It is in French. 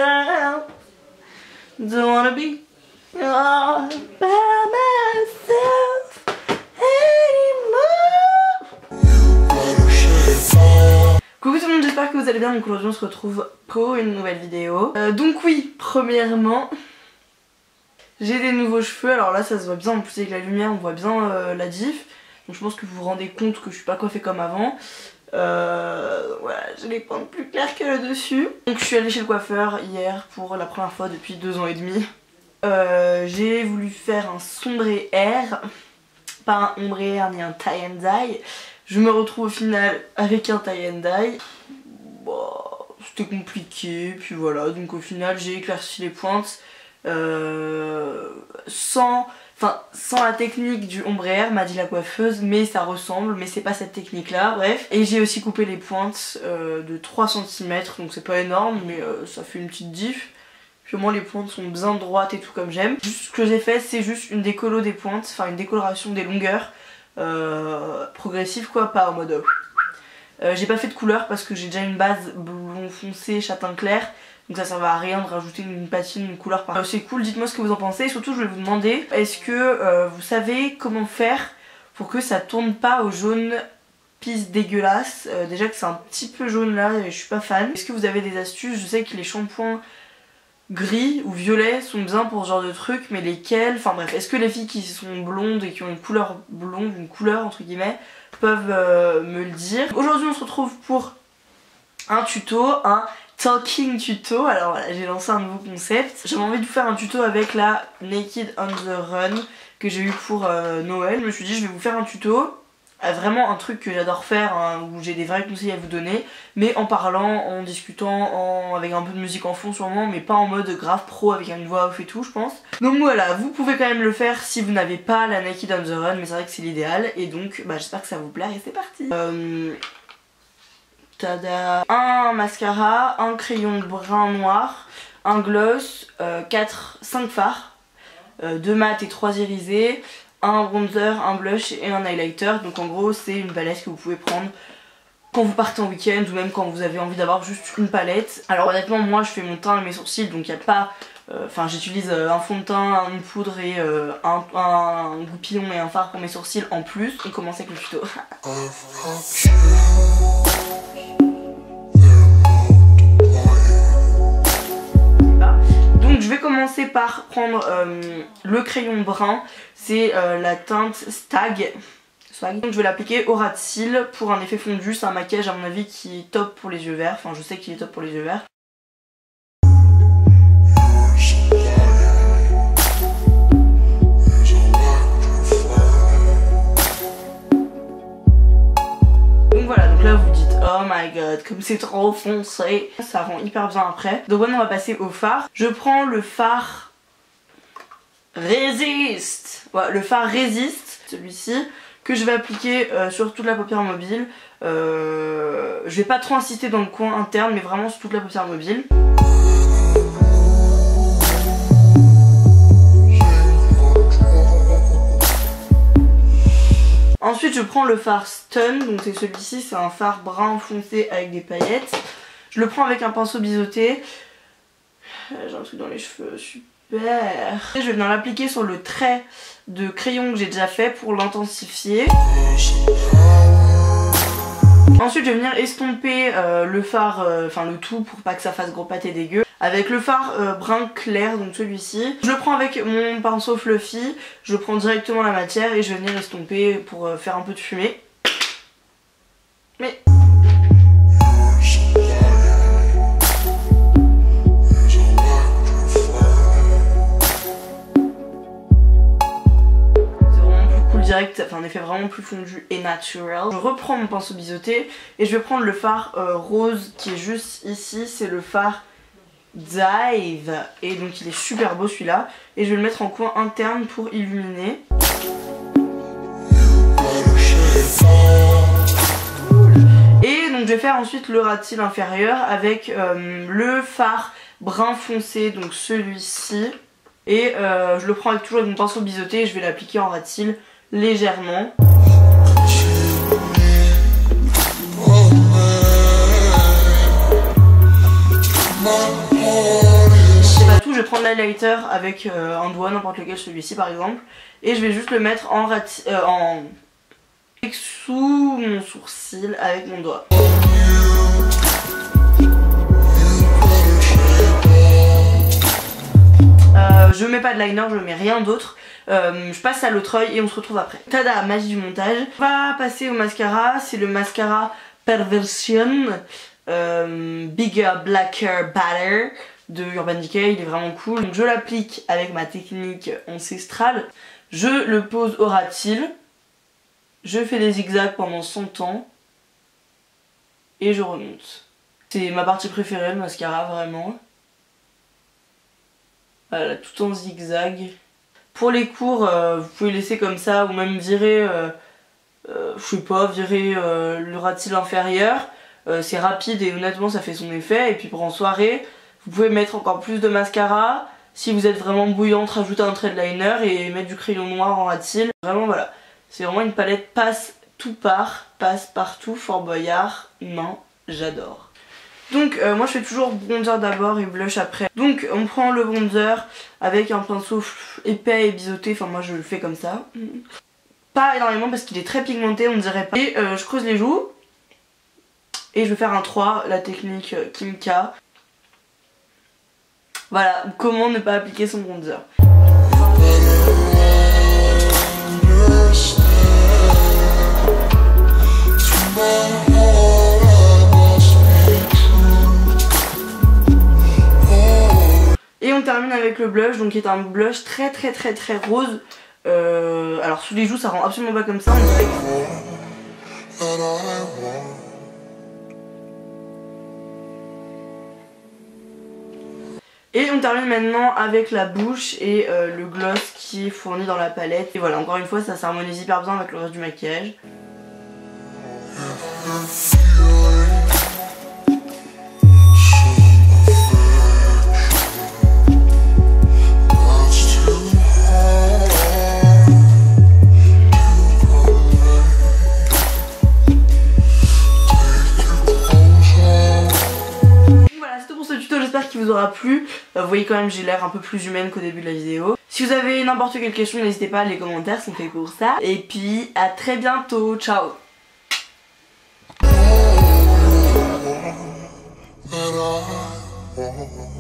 myself. Don't wanna be all by myself anymore. Coucou tout le monde, j'espère que vous allez bien. Donc aujourd'hui on se retrouve pour une nouvelle vidéo. Donc oui, premièrement, j'ai des nouveaux cheveux. Alors là ça se voit bien, en plus avec la lumière on voit bien la diff. Donc je pense que vous vous rendez compte que je suis pas coiffée comme avant. Voilà, j'ai les pointes plus claires que le dessus. Donc je suis allée chez le coiffeur hier pour la première fois depuis 2 ans et demi. J'ai voulu faire un sombré air, pas un ombré air ni un tie and dye. Je me retrouve au final avec un tie and dye. Bon, c'était compliqué, puis voilà, donc au final j'ai éclairci les pointes sans la technique du ombre air, m'a dit la coiffeuse, mais ça ressemble, mais c'est pas cette technique là, bref. Et j'ai aussi coupé les pointes de 3 cm, donc c'est pas énorme, mais ça fait une petite diff. Puis au moins les pointes sont bien droites et tout comme j'aime. Juste ce que j'ai fait, c'est juste une décolo des pointes, enfin une décoloration des longueurs progressive quoi, pas en mode... j'ai pas fait de couleur parce que j'ai déjà une base blond foncé, châtain clair. Donc ça servait à rien de rajouter une patine, une couleur par... C'est cool, dites-moi ce que vous en pensez. Et surtout je voulais vous demander, est-ce que vous savez comment faire pour que ça tourne pas au jaune pisse dégueulasse. Déjà que c'est un petit peu jaune là et je suis pas fan. Est-ce que vous avez des astuces? Je sais que les shampoings gris ou violets sont bien pour ce genre de truc, mais lesquels? Enfin bref, est-ce que les filles qui sont blondes et qui ont une couleur blonde, une couleur entre guillemets, peuvent me le dire? Aujourd'hui on se retrouve pour un tuto, un talking tuto. Alors voilà, j'ai lancé un nouveau concept. J'avais envie de vous faire un tuto avec la Naked on the Run que j'ai eu pour Noël. Je me suis dit je vais vous faire un tuto, vraiment un truc que j'adore faire, hein, où j'ai des vrais conseils à vous donner, mais en parlant, en discutant, avec un peu de musique en fond sûrement, mais pas en mode grave pro avec une voix off et tout je pense. Donc voilà, vous pouvez quand même le faire si vous n'avez pas la Naked on the Run, mais c'est vrai que c'est l'idéal, et donc bah, j'espère que ça vous plaît et c'est parti. Tada. Un mascara, un crayon brun noir, un gloss, 5 fards, 2 mat et 3 irisés, un bronzer, un blush et un highlighter. Donc en gros c'est une palette que vous pouvez prendre quand vous partez en week-end ou même quand vous avez envie d'avoir juste une palette. Alors honnêtement moi je fais mon teint et mes sourcils, donc il n'y a pas... Enfin j'utilise un fond de teint, une poudre et un goupillon et un fard pour mes sourcils en plus. On commence avec le tuto. Donc je vais commencer par prendre le crayon brun, c'est la teinte Stag. Donc je vais l'appliquer au ras de cils pour un effet fondu. C'est un maquillage à mon avis qui est top pour les yeux verts, enfin je sais qu'il est top pour les yeux verts. Donc voilà, donc là vous dites oh my god comme c'est trop foncé, ça rend hyper bien après. Donc maintenant on va passer au fard. Je prends le fard Resist, voilà, le fard Resist, celui-ci, que je vais appliquer sur toute la paupière mobile. Je vais pas trop insister dans le coin interne mais vraiment sur toute la paupière mobile. Ensuite je prends le fard Stun, donc c'est celui-ci, c'est un fard brun foncé avec des paillettes. Je le prends avec un pinceau biseauté. J'ai un truc dans les cheveux, super. Et je vais venir l'appliquer sur le trait de crayon que j'ai déjà fait pour l'intensifier. Ensuite je vais venir estomper le fard, enfin le tout pour pas que ça fasse gros pâté dégueu, avec le fard brun clair, donc celui-ci. Je le prends avec mon pinceau fluffy, je prends directement la matière et je vais venir estomper pour faire un peu de fumée. Mais... direct, enfin un effet vraiment plus fondu et naturel. Je reprends mon pinceau biseauté et je vais prendre le fard rose qui est juste ici, c'est le fard Dive et donc il est super beau celui-là et je vais le mettre en coin interne pour illuminer. Et donc je vais faire ensuite le ras de cils inférieur avec le fard brun foncé, donc celui-ci, et je le prends avec toujours avec mon pinceau biseauté et je vais l'appliquer en ras de cils légèrement. coup je vais prendre l'highlighter avec un doigt, n'importe lequel, celui-ci par exemple, et je vais juste le mettre en sous mon sourcil avec mon doigt. Je mets pas de liner, je mets rien d'autre. Je passe à l'autre œil et on se retrouve après. Tada, magie du montage. On va passer au mascara, c'est le mascara Perversion Bigger, Blacker, Better de Urban Decay, il est vraiment cool. Donc je l'applique avec ma technique ancestrale. Je le pose au ras de cils. Je fais des zigzags pendant 100 ans. Et je remonte. C'est ma partie préférée, le mascara, vraiment. Voilà, tout en zigzag. Pour les cours, vous pouvez laisser comme ça ou même virer, je sais pas, virer le ras de cils inférieur. C'est rapide et honnêtement ça fait son effet. Et puis pour en soirée, vous pouvez mettre encore plus de mascara. Si vous êtes vraiment bouillante, rajouter un trait de liner et mettre du crayon noir en ras de cils. Vraiment voilà, c'est vraiment une palette passe tout part, passe partout, Fort Boyard, non, j'adore. Donc moi je fais toujours bronzer d'abord et blush après. Donc on prend le bronzer avec un pinceau épais et biseauté, enfin moi je le fais comme ça. Pas énormément parce qu'il est très pigmenté, on dirait pas. Et je creuse les joues. Et je vais faire un 3, la technique Kimka. Voilà, comment ne pas appliquer son bronzer. Et on termine avec le blush, donc qui est un blush très rose. Alors sous les joues ça rend absolument pas comme ça, on dirait que... Et on termine maintenant avec la bouche et le gloss qui est fourni dans la palette. Et voilà, encore une fois ça s'harmonise hyper bien avec le reste du maquillage. J'espère qu'il vous aura plu. Vous voyez quand même j'ai l'air un peu plus humaine qu'au début de la vidéo. Si vous avez n'importe quelle question n'hésitez pas, les commentaires sont faits pour ça. Et puis à très bientôt, ciao. that I want.